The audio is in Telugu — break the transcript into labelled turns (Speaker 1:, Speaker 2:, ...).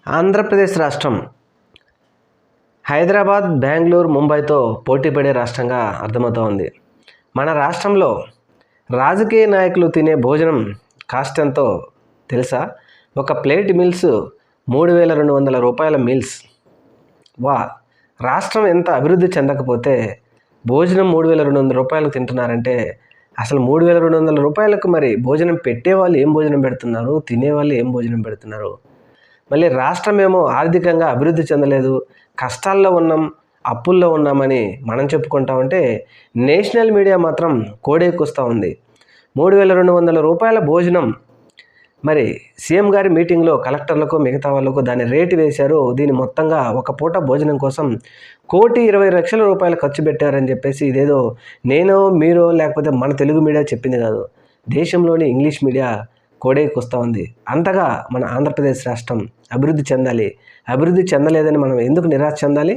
Speaker 1: ఆంధ్రప్రదేశ్ రాష్ట్రం హైదరాబాద్, బెంగళూరు, ముంబైతో పోటీపడే రాష్ట్రంగా అర్థమవుతోంది. మన రాష్ట్రంలో రాజకీయ నాయకులు తినే భోజనం కాస్ట్ ఎంతో తెలుసా? ఒక ప్లేట్ మీల్స్ 3,200 రూపాయల మీల్స్. వా! రాష్ట్రం ఎంత అభివృద్ధి చెందకపోతే భోజనం 3,200 రూపాయలకు తింటున్నారంటే అసలు 3,200 రూపాయలకు మరి భోజనం పెట్టేవాళ్ళు ఏం భోజనం పెడుతున్నారు, తినేవాళ్ళు ఏం భోజనం పెడుతున్నారు? మళ్ళీ రాష్ట్రం ఏమో ఆర్థికంగా అభివృద్ధి చెందలేదు, కష్టాల్లో ఉన్నాం, అప్పుల్లో ఉన్నామని మనం చెప్పుకుంటా ఉంటే నేషనల్ మీడియా మాత్రం కోడెక్కుస్తూ ఉంది. 3,200 రూపాయల భోజనం మరి సీఎం గారి మీటింగ్లో కలెక్టర్లకు మిగతా వాళ్ళకు దాని రేటు వేశారు. దీని మొత్తంగా ఒక పూట భోజనం కోసం 1,20,00,000 రూపాయలు ఖర్చు పెట్టారని చెప్పేసి ఇదేదో నేను మీరు లేకపోతే మన తెలుగు మీడియా చెప్పింది కాదు, దేశంలోని ఇంగ్లీష్ మీడియా కోడెక్కుస్తూ ఉంది. అంతగా మన ఆంధ్రప్రదేశ్ రాష్ట్రం అభివృద్ధి చెందాలి. అభివృద్ధి చెందలేదని మనం ఎందుకు నిరాశ చెందాలి?